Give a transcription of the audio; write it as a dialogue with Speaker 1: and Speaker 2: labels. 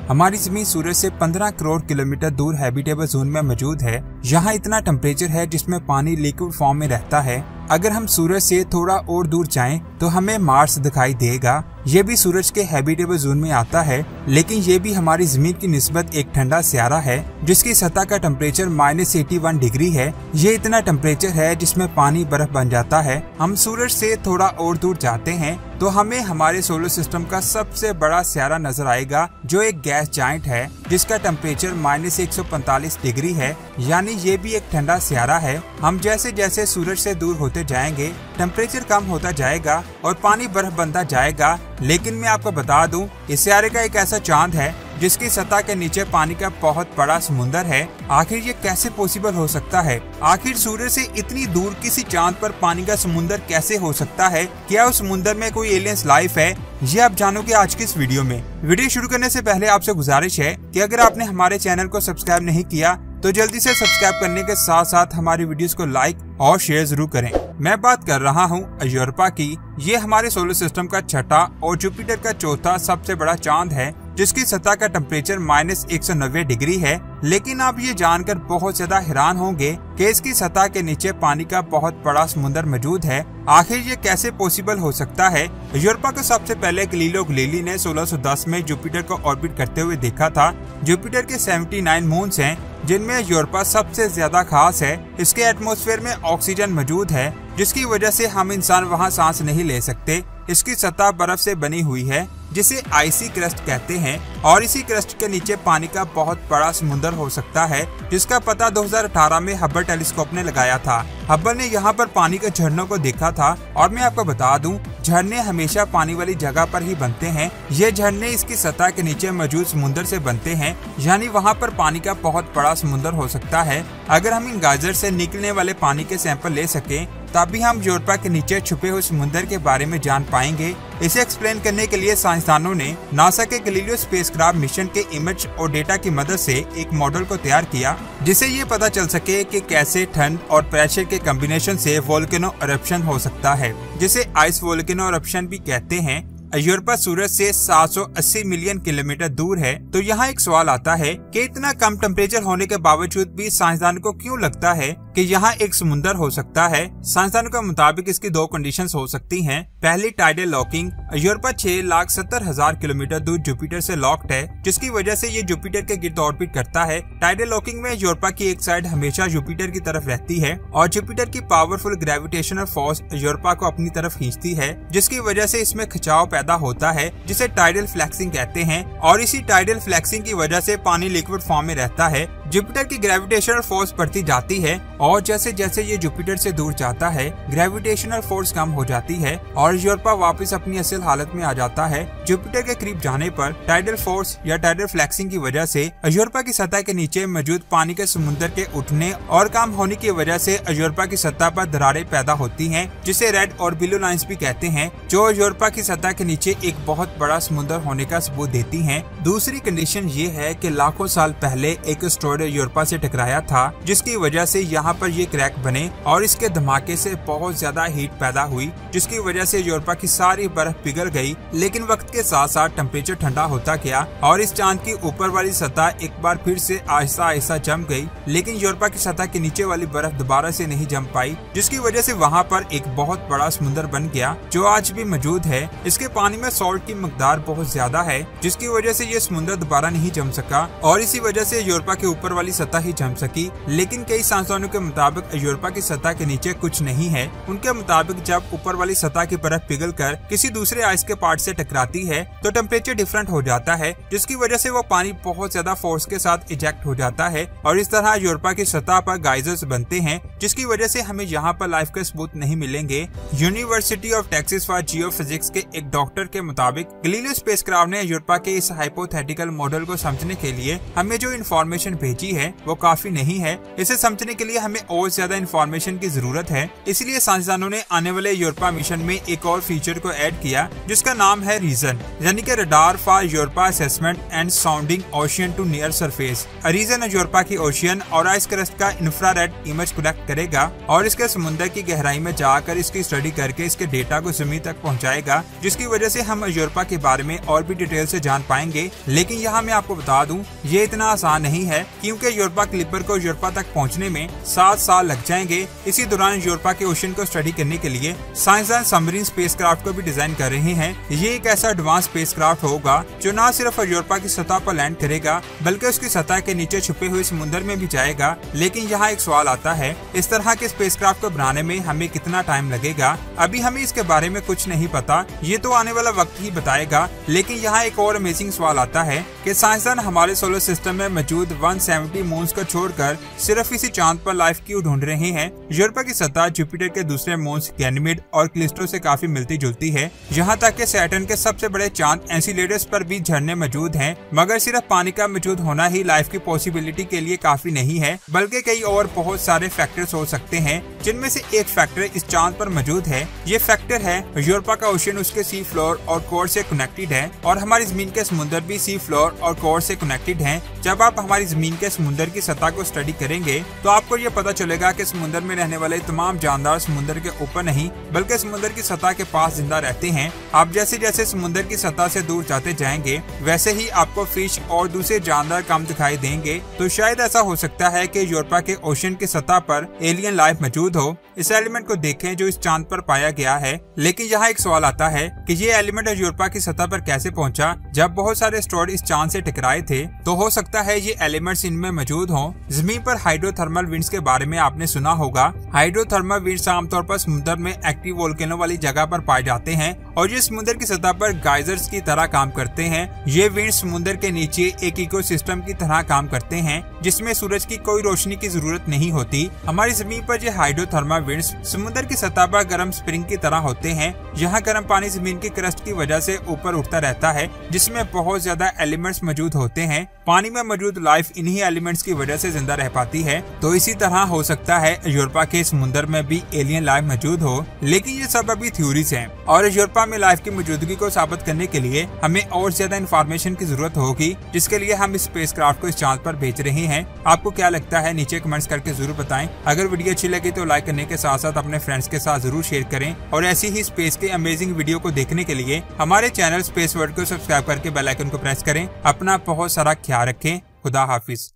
Speaker 1: हमारी जमीन सूरज से 15 करोड़ किलोमीटर दूर हैबिटेबल जोन में मौजूद है। यहाँ इतना टेम्परेचर है जिसमें पानी लिक्विड फॉर्म में रहता है। अगर हम सूरज से थोड़ा और दूर जाएं तो हमें मार्स दिखाई देगा। ये भी सूरज के हैबिटेबल जोन में आता है, लेकिन ये भी हमारी जमीन की निस्बत एक ठंडा सियारा है जिसकी सतह का टेम्परेचर -81 डिग्री है। ये इतना टेम्परेचर है जिसमें पानी बर्फ बन जाता है। हम सूरज से थोड़ा और दूर जाते हैं तो हमें हमारे सोलर सिस्टम का सबसे बड़ा सियारा नजर आएगा जो एक गैस जाइंट है जिसका टेम्परेचर -145 डिग्री है, यानी ये भी एक ठंडा सियारा है। हम जैसे जैसे सूरज से दूर होते जाएंगे टेम्परेचर कम होता जाएगा और पानी बर्फ बनता जाएगा। लेकिन मैं आपको बता दूं, इस सियारे का एक ऐसा चांद है जिसकी सतह के नीचे पानी का बहुत बड़ा समुंदर है। आखिर ये कैसे पॉसिबल हो सकता है? आखिर सूरज से इतनी दूर किसी चांद पर पानी का समुंदर कैसे हो सकता है? क्या उस समुंदर में कोई एलियंस लाइफ है? ये आप जानोगे आज की इस वीडियो में। वीडियो शुरू करने से पहले आपसे गुजारिश है कि अगर आपने हमारे चैनल को सब्सक्राइब नहीं किया तो जल्दी से सब्सक्राइब करने के साथ साथ हमारी वीडियोस को लाइक और शेयर जरूर करें। मैं बात कर रहा हूँ यूरोपा की। ये हमारे सोलर सिस्टम का छठा और जुपिटर का चौथा सबसे बड़ा चांद है जिसकी सतह का टेम्परेचर -190 डिग्री है। लेकिन आप ये जानकर बहुत ज्यादा हैरान होंगे कि इसकी सतह के नीचे पानी का बहुत बड़ा समुंदर मौजूद है। आखिर ये कैसे पॉसिबल हो सकता है? यूरोपा को सबसे पहले गलीलियो गैलीली ने 1610 में जुपिटर को ऑर्बिट करते हुए देखा था। जुपिटर के 79 मून्स हैं जिनमें यूरोपा सबसे ज्यादा खास है। इसके एटमॉस्फेयर में ऑक्सीजन मौजूद है जिसकी वजह से हम इंसान वहां सांस नहीं ले सकते। इसकी सतह बर्फ से बनी हुई है जिसे आइसी क्रस्ट कहते हैं और इसी क्रस्ट के नीचे पानी का बहुत बड़ा समुंदर हो सकता है जिसका पता 2018 में हबल टेलीस्कोप ने लगाया था। हबल ने यहाँ पर पानी के झरनों को देखा था और मैं आपको बता दूं, झरने हमेशा पानी वाली जगह पर ही बनते हैं। ये झरने इसकी सतह के नीचे मौजूद समुंदर से बनते हैं, यानी वहाँ पर पानी का बहुत बड़ा समुंदर हो सकता है। अगर हम इन गाजर से निकलने वाले पानी के सैंपल ले सकें तभी हम यूरोपा के नीचे छुपे हुए समुंदर के बारे में जान पाएंगे। इसे एक्सप्लेन करने के लिए साइंसदानों ने नासा के गैलीलियो स्पेसक्राफ्ट मिशन के इमेज और डेटा की मदद से एक मॉडल को तैयार किया जिससे ये पता चल सके कि कैसे ठंड और प्रेशर के कॉम्बिनेशन से वोल्केनो इरप्शन हो सकता है, जिसे आइस वोल्केनो इरप्शन भी कहते हैं। यूरोपा सूरज से 780 मिलियन किलोमीटर दूर है। तो यहाँ एक सवाल आता है कि इतना कम टेम्परेचर होने के बावजूद भी साइंसदानों को क्यों लगता है कि यहाँ एक समुंदर हो सकता है? साइंसदानों के मुताबिक इसकी दो कंडीशंस हो सकती हैं। पहली, टाइडल लॉकिंग। यूरोपा 6,70,000 किलोमीटर दूर जुपिटर से लॉक्ड है जिसकी वजह से ये जुपिटर के गिर्द ऑर्बिट करता है। टाइडल लॉकिंग में यूरोपा की एक साइड हमेशा जुपिटर की तरफ रहती है और जुपिटर की पावरफुल ग्रेविटेशनल फोर्स यूरोपा को अपनी तरफ खींचती है जिसकी वजह से इसमें खिंचाव पैदा होता है जिसे टाइडल फ्लैक्सिंग कहते हैं और इसी टाइडल फ्लैक्सिंग की वजह से पानी लिक्विड फॉर्म में रहता है। जुपिटर की ग्रेविटेशनल फोर्स बढ़ती जाती है और जैसे जैसे ये जुपिटर से दूर जाता है ग्रेविटेशनल फोर्स कम हो जाती है और यूरोपा वापस अपनी असल हालत में आ जाता है। जुपिटर के करीब जाने पर टाइडल फोर्स या टाइडल फ्लैक्सिंग की वजह से यूरोपा की सतह के नीचे मौजूद पानी के समुद्र के उठने और कम होने की वजह से यूरोपा की सतह पर दरारें पैदा होती हैं जिसे रेड और ब्लू लाइंस भी कहते हैं, जो यूरोपा की सतह के नीचे एक बहुत बड़ा समुद्र होने का सबूत देती हैं। दूसरी कंडीशन ये है कि लाखों साल पहले एक एस्टेरॉयड यूरोपा से टकराया था जिसकी वजह से यहाँ पर ये क्रैक बने और इसके धमाके से बहुत ज्यादा हीट पैदा हुई जिसकी वजह से यूरोपा की सारी बर्फ पिघल गई। लेकिन वक्त के साथ साथ टेम्परेचर ठंडा होता गया और इस चांद की ऊपर वाली सतह एक बार फिर से आहिस्ता आहिस्ता जम गई, लेकिन यूरोपा की सतह के नीचे वाली बर्फ दोबारा से नहीं जम पाई जिसकी वजह से वहाँ पर एक बहुत बड़ा समुद्र बन गया जो आज भी मौजूद है। इसके पानी में सॉल्ट की मकदार बहुत ज्यादा है जिसकी वजह से ये समुद्र दोबारा नहीं जम सका और इसी वजह से यूरोपा के ऊपर वाली सतह ही जम सकी। लेकिन कई साइंसदानों के मुताबिक यूरोपा की सतह के नीचे कुछ नहीं है। उनके मुताबिक जब ऊपर वाली सतह की बर्फ पिघलकर किसी दूसरे आइस के पार्ट से टकराती है तो टेम्परेचर डिफरेंट हो जाता है जिसकी वजह से वो पानी बहुत ज्यादा फोर्स के साथ इजेक्ट हो जाता है और इस तरह यूरोपा की सतह पर गाइजर्स बनते हैं जिसकी वजह से हमें यहाँ पर लाइफ के सबूत नहीं मिलेंगे। University of Texas for geophysics के एक डॉक्टर के मुताबिक गैलीलियो स्पेसक्राफ्ट ने यूरोपा के इस हाइपोथेटिकल मॉडल को समझने के लिए हमें जो इन्फॉर्मेशन भेजी टेक्नोलॉजी है वो काफी नहीं है। इसे समझने के लिए हमें और ज्यादा इन्फॉर्मेशन की जरूरत है। इसलिए साइंसदानों ने आने वाले यूरोपा मिशन में एक और फीचर को ऐड किया जिसका नाम है रीजन, यानी कि radar for Europa assessment and sounding ocean to near surface. Region Europa की ओशियन और आइस क्रस्ट का इंफ्रारेड इमेज कलेक्ट करेगा और इसके समुद्र की गहराई में जाकर इसकी स्टडी करके इसके डेटा को जमीन तक पहुंचाएगा, जिसकी वजह से हम यूरोपा के बारे में और भी डिटेल से जान पाएंगे। लेकिन यहाँ मैं आपको बता दूं ये इतना आसान नहीं है, क्योंकि यूरोपा क्लिपर को यूरोपा तक पहुंचने में 7 साल लग जाएंगे। इसी दौरान यूरोपा के ओशन को स्टडी करने के लिए साइंसदान सबमरीन स्पेसक्राफ्ट को भी डिजाइन कर रहे हैं। ये एक ऐसा एडवांस स्पेसक्राफ्ट होगा जो न सिर्फ यूरोपा की सतह पर लैंड करेगा बल्कि उसकी सतह के नीचे छुपे हुए समुद्र में भी जाएगा। लेकिन यहाँ एक सवाल आता है, इस तरह के स्पेसक्राफ्ट को बनाने में हमें कितना टाइम लगेगा? अभी हमें इसके बारे में कुछ नहीं पता, ये तो आने वाला वक्त ही बताएगा। लेकिन यहाँ एक और अमेजिंग सवाल आता है कि साइंसदान हमारे सोलर सिस्टम में मौजूद 170 मून्स को छोड़कर सिर्फ इसी चांद पर लाइफ क्यों ढूंढ रहे हैं? यूरोपा की सतह जुपिटर के दूसरे मून्स गैनीमेड और कैलिस्टो से काफी मिलती जुलती है। यहाँ तक कि सैटर्न के सबसे बड़े चांद एनसीलेडस पर भी झरने मौजूद हैं। मगर सिर्फ पानी का मौजूद होना ही लाइफ की पॉसिबिलिटी के लिए काफी नहीं है, बल्कि कई और बहुत सारे फैक्टर्स हो सकते हैं, जिनमें से एक फैक्टर इस चांद पर मौजूद है। ये फैक्टर है यूरोपा का ओशन उसके सी फ्लोर और कोर से कनेक्टेड है और हमारी जमीन के समुद्र भी सी फ्लोर और कोर से कनेक्टेड हैं। जब आप हमारी जमीन के समुद्र की सतह को स्टडी करेंगे तो आपको ये पता चलेगा कि समुद्र में रहने वाले तमाम जानदार समुद्र के ऊपर नहीं बल्कि समुद्र की सतह के पास जिंदा रहते हैं। आप जैसे जैसे समुद्र की सतह से दूर जाते जाएंगे वैसे ही आपको फिश और दूसरे जानदार कम दिखाई देंगे। तो शायद ऐसा हो सकता है कि यूरोपा के ओशन की सतह पर एलियन लाइफ मौजूद हो। इस एलिमेंट को देखें जो इस चांद पर पाया गया है। लेकिन यहाँ एक सवाल आता है कि ये एलिमेंट यूरोपा की सतह पर कैसे पहुंचा? जब बहुत सारे एस्टेरॉयड इस चांद से टकराए थे तो हो सकता है ये एलिमेंट्स इनमें मौजूद हों। जमीन पर हाइड्रोथर्मल विंड्स के बारे में आपने सुना होगा। हाइड्रोथर्मल विंड्स आमतौर पर समुद्र में एक्टिव वोल्केनो वाली जगह पर पाए जाते हैं और ये समुद्र की सतह पर गाइजर्स की तरह काम करते हैं। ये विंड्स समुद्र के नीचे एक इकोसिस्टम की तरह काम करते हैं जिसमें सूरज की कोई रोशनी की जरूरत नहीं होती। हमारी जमीन पर ये हाइड्रोथर्मल विंड्स समुद्र की सतह पर गर्म स्प्रिंग की तरह होते हैं। यहाँ गर्म पानी जमीन की क्रस्ट की वजह से ऊपर उठता रहता है जिसमें बहुत ज्यादा एलिमेंट्स मौजूद होते हैं। पानी में मौजूद लाइफ इन्हीं एलिमेंट्स की वजह से जिंदा रह पाती है। तो इसी तरह हो सकता है यूरोपा के समुद्र में भी एलियन लाइफ मौजूद हो। लेकिन ये सब अभी थ्योरीज हैं और यूरोपा में लाइफ की मौजूदगी को साबित करने के लिए हमें और ज्यादा इन्फॉर्मेशन की जरूरत होगी, जिसके लिए हम इस स्पेसक्राफ्ट को इस चांद पर भेज रहे हैं। आपको क्या लगता है नीचे कमेंट्स करके जरूर बताएं। अगर वीडियो अच्छी लगी तो लाइक करने के साथ साथ अपने फ्रेंड्स के साथ जरूर शेयर करें और ऐसी ही स्पेस के अमेजिंग वीडियो को देखने के लिए हमारे चैनल स्पेस वर्ल्ड को सब्सक्राइब करके बेल आइकन को प्रेस करें। अपना बहुत सारा ख्याल रखें। खुदा हाफिज।